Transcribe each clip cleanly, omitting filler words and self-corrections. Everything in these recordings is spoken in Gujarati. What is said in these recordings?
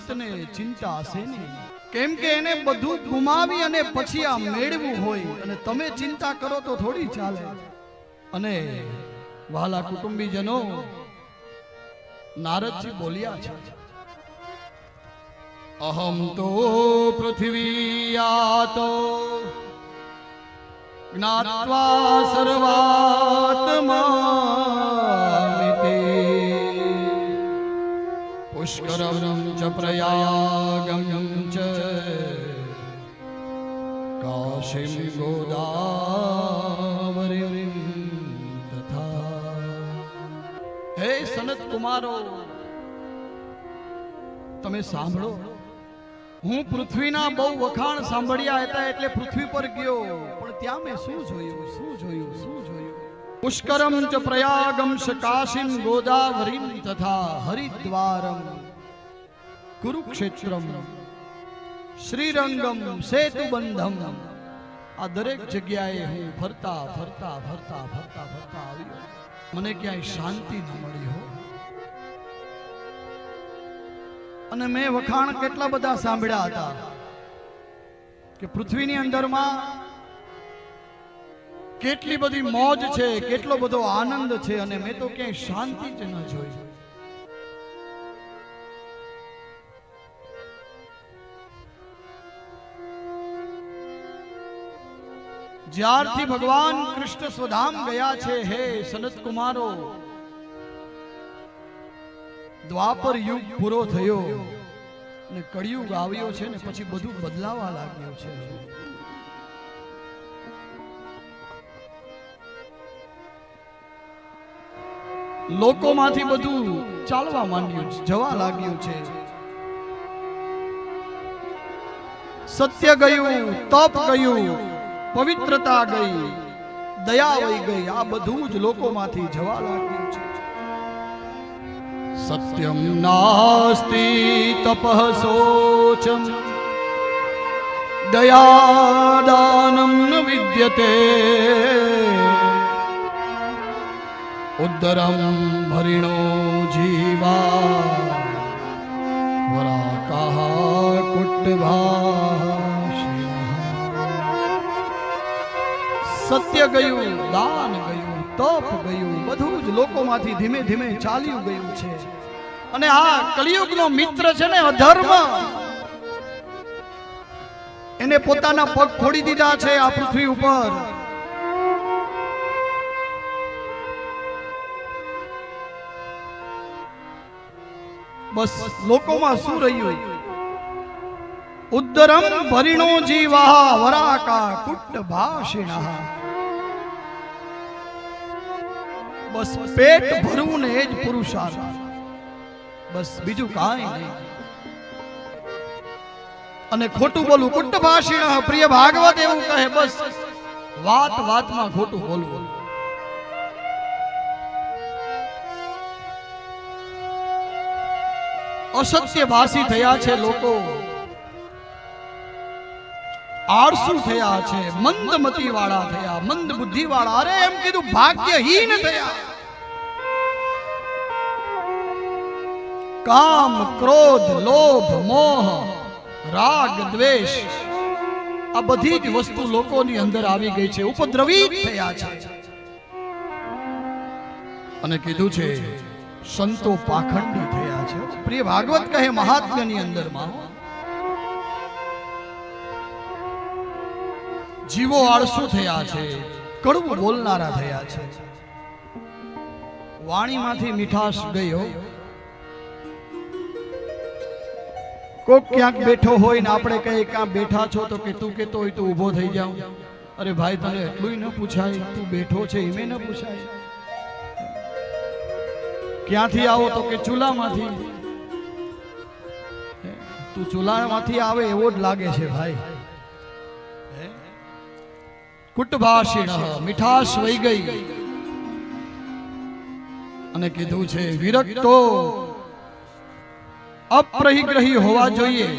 સંતને ચિંતા હશે નહીં, કેમ કે એને બધું ગુમાવી અને પછી આ મેળવું હોય, અને તમે ચિંતા કરો તો થોડી ચાલે. અને વાલા કુટુંબીજનો, નારદજી બોલ્યા છે, અહમ તો પૃથ્વીયાતો જ્ઞાત્વા સર્વાત્મામિતિ પુષ્કરમ ચ પ્રયાગમ ચ કાશીમ ગોદાવરીમ તથા. હે સનત કુમારો, તમે સાંભળો, હું પૃથ્વીના બહુ વખાણ સાંભળ્યા હતા એટલે પૃથ્વી પર ગયો, પણ ત્યાં મેં શું જોયું? પુષ્કરમ ચ પ્રયાગમ ચ કાશીમ ગોદાવરીમ તથા હરિદ્વારમ કુરુક્ષેત્રમ શ્રીરંગમ સેતુબંધમ. આ દરેક જગ્યાએ હું ફરતા આવ્યો, મને ક્યાંય શાંતિ ન મળી હો. અને મેં વખાણ કેટલા બધા સાંભળ્યા હતા કે પૃથ્વીની અંદરમાં કેટલી બધી મોજ છે, કેટલો બધો આનંદ છે, અને મેં તો ક્યાંય શાંતિ જ ન જોઈ. જ્યારથી ભગવાન કૃષ્ણ સ્વધામ ગયા છે, હે સનત કુમારો, દ્વાપર યુગ પૂરો થયો અને કળિયુગ આવ્યો છે ને પછી બધું બદલાવા લાગ્યું છે. લોકોમાંથી બધું ચાલવા માંડ્યું છે, જવા લાગ્યું છે. સત્ય ગયું, તપ ગયું, પવિત્રતા ગઈ, દયા વહી ગઈ, આ બધું જ લોકોમાંથી જવા લાગ્યું છે. સત્યમ નાસ્તિ તપઃ શોચમ દયાદાનમ ન વિદ્યતે ઉદ્દરમ હરિણો જીવા વરાકાહ કુટ્ટભાષિણઃ. સત્ય ગયું, દાન ગયું, તપ ગયું, બધું જ લોકોમાંથી ધીમે ધીમે ચાલ્યું ગયું છે. અને આ કળિયુગનો મિત્ર છે ને અધર્મ, એને પોતાના પગ ફોડી દીધા છે આ પૃથ્વી ઉપર. બસ લોકોમાં શું રહ્યું? ઉદ્દરમ ભરિણો જીવા વરાકા કુટ્ટભાષિણઃ. બસ પેટ ભરવું ને એ જ પુરુષાર્થ, બસ બીજું કાંઈ નહીં. અને ખોટું બોલવું, કુટ્ટભાષિણઃ. પ્રિય ભાગવત એવું કહે, બસ વાત વાતમાં ખોટું બોલવું. અસત્ય ભાષી થયા છે લોકો, આળસુ થયા છે, મંદમતી વાળા થયા, મંદ બુદ્ધિ વાળા. અરે એમ કીધું ભાગ્યહીન થયા. કામ, ક્રોધ, લોભ, મોહ, રાગ, દ્વેષ, આ બધી જ વસ્તુ લોકોની અંદર આવી ગઈ છે, ઉપદ્રવી થયા છે. અને કીધું છે સંતો પાખંડી થયા છે. પ્રિય ભાગવત કહે મહાત્મ્યની અંદરમાં, જીવો આળસુ થયા છે, કડવું બોલનારા થયા છે, વાણીમાંથી મીઠાશ ગયો. કોક ક્યાંક બેઠો હોય ને આપણે કહીએ ક્યાં બેઠા છો, તો કે તું કેતો હોય તો ઊભો થઈ જાવ. અરે ભાઈ, તને એટલું ન પૂછાય? તું બેઠો છે એમે ન પૂછાય? ક્યાંથી આવો તો કે ચૂલામાંથી. તું ચૂલામાંથી આવે એવો જ લાગે છે ભાઈ. કુટ્ટભાષિણઃ, મીઠાશ વહી ગઈ. અને કીધું છે વિરક્તો, અપરિગ્રહી હોવા જોઈએ,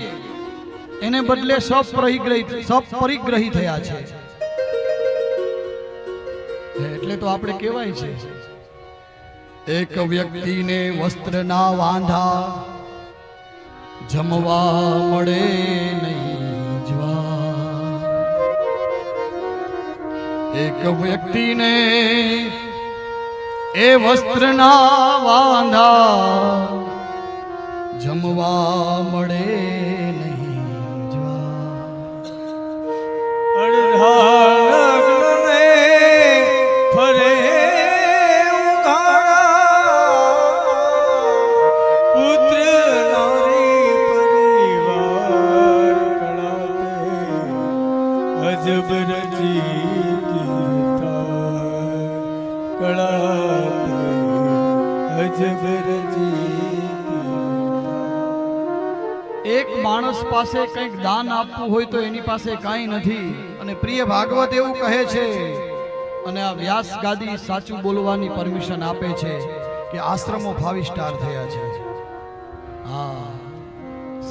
એને બદલે સપરિગ્રહી થયા છે. એટલે તો આપણે કહેવાય છે, એક વ્યક્તિને વસ્ત્રના વાંધા જમવા મળે નહીં જ્વાર. એક વ્યક્તિને એ વસ્ત્રના વાંધા જમવા મળે નહીં જ્વાર. અડધાને ફરે પુત્ર નારી પરિવાર કળાતે અજબ રચી કળાતે અજબ રચી. એક માણસ પાસે કંઈક દાન આપવું હોય તો એની પાસે કાંઈ નથી. અને પ્રિય ભાગવત એવું કહે છે, અને આ વ્યાસ ગાદી સાચું બોલવાની પરમિશન આપે છે કે આશ્રમો 5 સ્ટાર થયા છે. હા,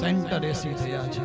સેન્ટર એસી થયા છે.